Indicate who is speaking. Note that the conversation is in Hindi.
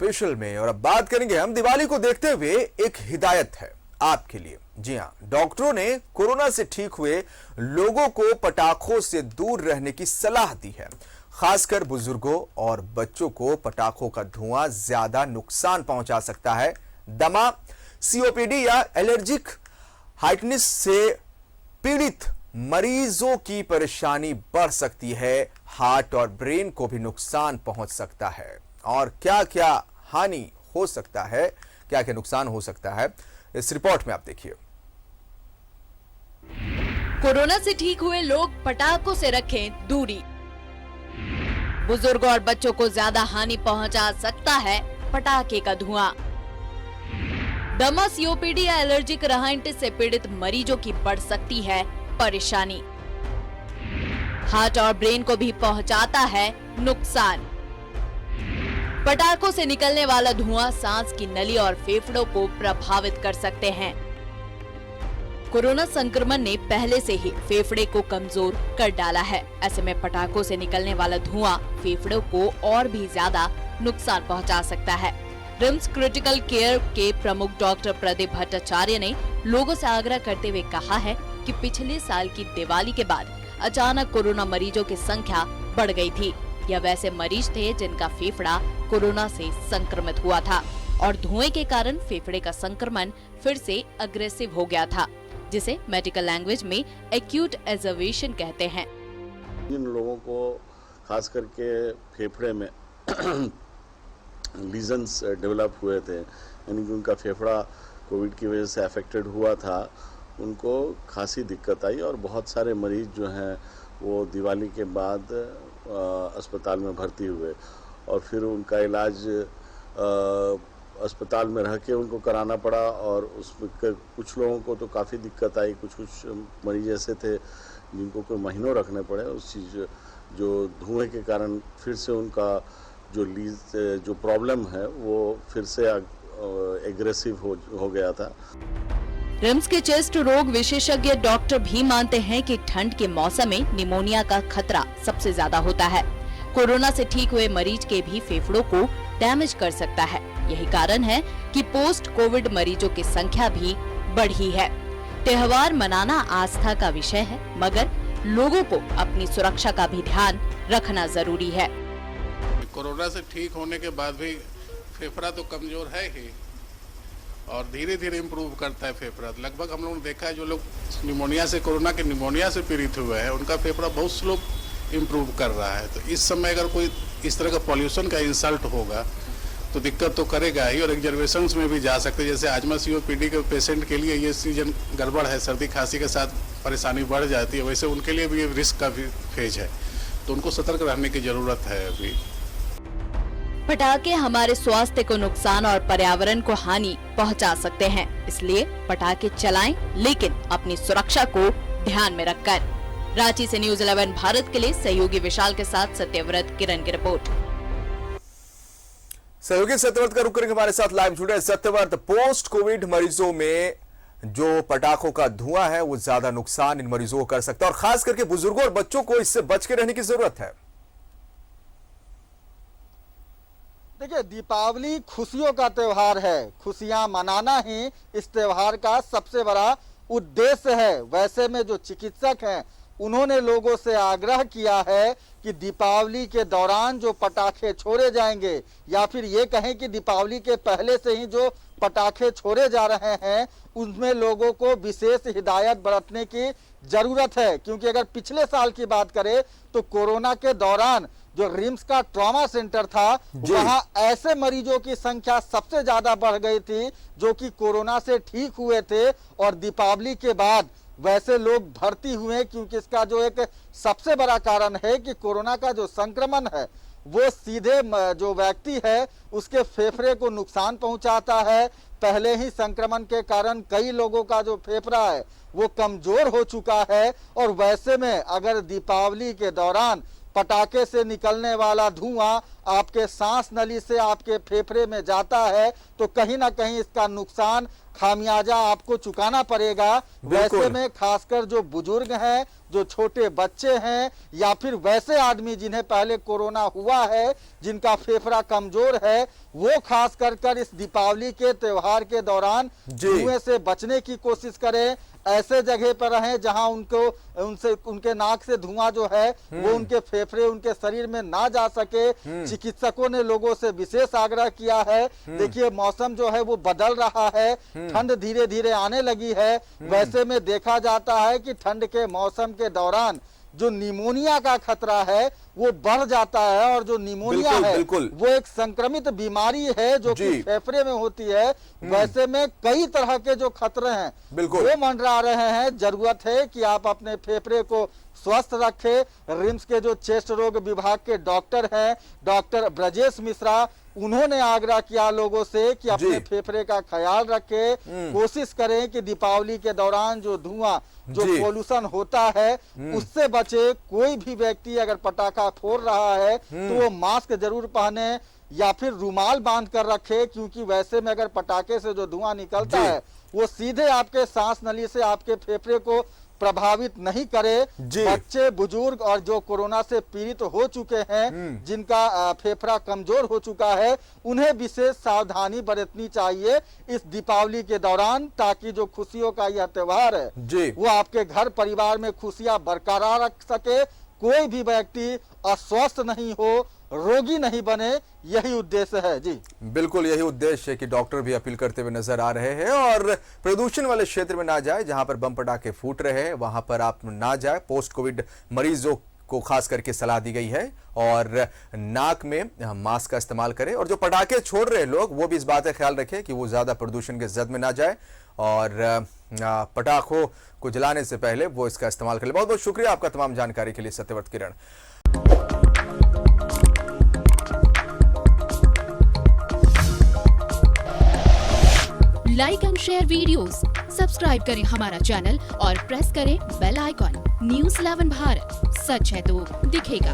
Speaker 1: स्पेशल में। और अब बात करेंगे हम दिवाली को देखते हुए एक हिदायत है आपके लिए। जी हां, डॉक्टरों ने कोरोना से ठीक हुए लोगों को पटाखों से दूर रहने की सलाह दी है। खासकर बुजुर्गों और बच्चों को पटाखों का धुआं ज्यादा नुकसान पहुंचा सकता है। दमा, सीओपीडी या एलर्जिक हाइटिस से पीड़ित मरीजों की परेशानी बढ़ सकती है। हार्ट और ब्रेन को भी नुकसान पहुंच सकता है। और क्या क्या हानि हो सकता है, क्या क्या नुकसान हो सकता है, इस रिपोर्ट में आप देखिए।
Speaker 2: कोरोना से ठीक हुए लोग पटाखों से रखें दूरी। बुजुर्गों और बच्चों को ज्यादा हानि पहुंचा सकता है पटाखे का धुआं। दमा, सीओपीडी या एलर्जिक राइनाइटिस से पीड़ित मरीजों की बढ़ सकती है परेशानी। हार्ट और ब्रेन को भी पहुंचाता है नुकसान। पटाखों से निकलने वाला धुआं सांस की नली और फेफड़ों को प्रभावित कर सकते हैं। कोरोना संक्रमण ने पहले से ही फेफड़े को कमजोर कर डाला है। ऐसे में पटाखों से निकलने वाला धुआं फेफड़ों को और भी ज्यादा नुकसान पहुंचा सकता है। रिम्स क्रिटिकल केयर के प्रमुख डॉक्टर प्रदीप भट्टाचार्य ने लोगों से आग्रह करते हुए कहा है कि पिछले साल की दिवाली के बाद अचानक कोरोना मरीजों की संख्या बढ़ गई थी। यह वैसे मरीज थे जिनका फेफड़ा कोरोना से संक्रमित हुआ था और धुएं के कारण फेफड़े का संक्रमण फिर से अग्रेसिव हो गया था, जिसे मेडिकल लैंग्वेज में एक्यूट एजर्वेशन कहते हैं।
Speaker 3: इन लोगों को खास करके फेफड़े में लीजन्स डेवलप हुए थे, यानी कि उनका फेफड़ा कोविड की वजह से अफेक्टेड हुआ था, उनको खासी दिक्कत आई और बहुत सारे मरीज जो हैं वो दिवाली के बाद अस्पताल में भर्ती हुए और फिर उनका इलाज अस्पताल में रह के उनको कराना पड़ा। और उसमें कुछ लोगों को तो काफ़ी दिक्कत आई, कुछ मरीज ऐसे थे जिनको कोई महीनों रखने पड़े उस चीज़ जो धुएं के कारण। फिर से उनका जो प्रॉब्लम है वो फिर से एग्रेसिव हो गया था।
Speaker 2: रिम्स के चेस्ट रोग विशेषज्ञ डॉक्टर भी मानते हैं कि ठंड के मौसम में निमोनिया का खतरा सबसे ज्यादा होता है। कोरोना से ठीक हुए मरीज के भी फेफड़ों को डैमेज कर सकता है। यही कारण है कि पोस्ट कोविड मरीजों की संख्या भी बढ़ी है। त्योहार मनाना आस्था का विषय है, मगर लोगों को अपनी सुरक्षा का भी ध्यान रखना जरूरी है।
Speaker 4: कोरोना से ठीक होने के बाद भी फेफड़ा तो कमजोर है ही और धीरे धीरे इम्प्रूव करता है फेफड़ा। लगभग हम लोगों ने देखा है जो लोग निमोनिया से, कोरोना के निमोनिया से पीड़ित हुए हैं, उनका फेफड़ा बहुत स्लो इम्प्रूव कर रहा है। तो इस समय अगर कोई इस तरह का पॉल्यूशन का इंसल्ट होगा तो दिक्कत तो करेगा ही और एग्जर्वेशंस में भी जा सकते हैं। जैसे आजमा सीओपीडी के पेशेंट के लिए ये सीजन गड़बड़ है, सर्दी खांसी के साथ परेशानी बढ़ जाती है, वैसे उनके लिए भी ये रिस्क का भी फेज है, तो उनको सतर्क रहने की जरूरत है। अभी
Speaker 2: पटाखे हमारे स्वास्थ्य को नुकसान और पर्यावरण को हानि पहुंचा सकते हैं, इसलिए पटाखे चलाएं, लेकिन अपनी सुरक्षा को ध्यान में रखकर। रांची से न्यूज़ 11 भारत के लिए सहयोगी विशाल के साथ सत्यव्रत किरण की रिपोर्ट।
Speaker 1: सहयोगी सत्यव्रत का रुख करेंगे, हमारे साथ लाइव जुड़े सत्यव्रत। पोस्ट कोविड मरीजों में जो पटाखों का धुआं है वो ज्यादा नुकसान इन मरीजों को कर सकता है और खास करके बुजुर्गों और बच्चों को इससे बच के रहने की जरूरत है।
Speaker 5: देखिए, दीपावली खुशियों का त्योहार है। खुशियां मनाना ही इस त्योहार का सबसे बड़ा उद्देश्य है। वैसे में जो चिकित्सक हैं उन्होंने लोगों से आग्रह किया है कि दीपावली के दौरान जो पटाखे छोड़े जाएंगे या फिर ये कहें कि दीपावली के पहले से ही जो पटाखे छोड़े जा रहे हैं उनमें लोगों को विशेष हिदायत बरतने की जरूरत है। क्योंकि अगर पिछले साल की बात करें तो कोरोना के दौरान जो रिम्स का ट्रॉमा सेंटर था वहां ऐसे मरीजों की संख्या सबसे ज्यादा बढ़ गई थी जो कि कोरोना से ठीक हुए थे और दीपावली के बाद वैसे लोग भर्ती हुए। क्योंकि इसका जो एक सबसे बड़ा कारण है कि कोरोना का जो संक्रमण है वो सीधे जो व्यक्ति है उसके फेफड़े को नुकसान पहुंचाता है। पहले ही संक्रमण के कारण कई लोगों का जो फेफड़ा है वो कमजोर हो चुका है और वैसे में अगर दीपावली के दौरान पटाखे से निकलने वाला धुआं आपके सांस नली से आपके फेफड़े में जाता है तो कहीं ना कहीं इसका नुकसान खामियाजा आपको चुकाना पड़ेगा। वैसे में खासकर जो बुजुर्ग हैं, जो छोटे बच्चे हैं या फिर वैसे आदमी जिन्हें पहले कोरोना हुआ है, जिनका फेफड़ा कमजोर है, वो खास कर इस दीपावली के त्योहार के दौरान धुएं से बचने की कोशिश करें। ऐसे जगह पर रहें जहां उनके नाक से धुआं जो है वो उनके फेफड़े, उनके शरीर में ना जा सके। चिकित्सकों ने लोगों से विशेष आग्रह किया है। देखिए मौसम जो है वो बदल रहा है, ठंड धीरे धीरे आने लगी है। वैसे में देखा जाता है कि ठंड के मौसम के दौरान जो निमोनिया का खतरा है वो बढ़ जाता है, और जो निमोनिया है वो एक संक्रमित बीमारी है जो कि फेफड़े में होती है। वैसे में कई तरह के जो खतरे हैं वो मंडरा रहे हैं। जरूरत है कि आप अपने फेफड़े को स्वस्थ रखें। रिम्स के जो चेस्ट रोग विभाग के डॉक्टर हैं, डॉक्टर ब्रजेश मिश्रा, उन्होंने आग्रह किया लोगों से कि अपने फेफड़े का ख्याल रखें। कोशिश करें कि दीपावली के दौरान जो धुआं, जो पोल्यूशन होता है उससे बचे। कोई भी व्यक्ति अगर पटाखा फोड़ रहा है तो वो मास्क जरूर पहने या फिर रुमाल बांध कर रखे, क्योंकि वैसे में अगर पटाखे से जो धुआं निकलता है वो सीधे आपके सांस नली से आपके फेफड़े को प्रभावित नहीं करे। बच्चे, बुजुर्ग और जो कोरोना से पीड़ित हो चुके हैं, जिनका फेफड़ा कमजोर हो चुका है, उन्हें विशेष सावधानी बरतनी चाहिए इस दीपावली के दौरान, ताकि जो खुशियों का यह त्योहार है वो आपके घर परिवार में खुशियां बरकरार रख सके। कोई भी व्यक्ति अस्वस्थ नहीं हो, रोगी नहीं बने, यही उद्देश्य है। जी
Speaker 1: बिल्कुल यही उद्देश्य है कि डॉक्टर भी अपील करते हुए नजर आ रहे हैं। और प्रदूषण वाले क्षेत्र में ना जाए, जहां पर बम पटाखे फूट रहे हैं वहां पर आप ना जाए। पोस्ट कोविड मरीजों को खास करके सलाह दी गई है, और नाक में मास्क का इस्तेमाल करें। और जो पटाखे छोड़ रहे लोग वो भी इस बात का ख्याल रखें कि वो ज्यादा प्रदूषण के जद में ना जाए, और पटाखों को जलाने से पहले वो इसका इस्तेमाल करें। बहुत बहुत शुक्रिया आपका तमाम जानकारी के लिए Satyavrat Kiran.
Speaker 6: Like and share videos, subscribe करें हमारा चैनल और प्रेस करें बेल आइकॉन। न्यूज़ 11 भारत, सच है तो दिखेगा।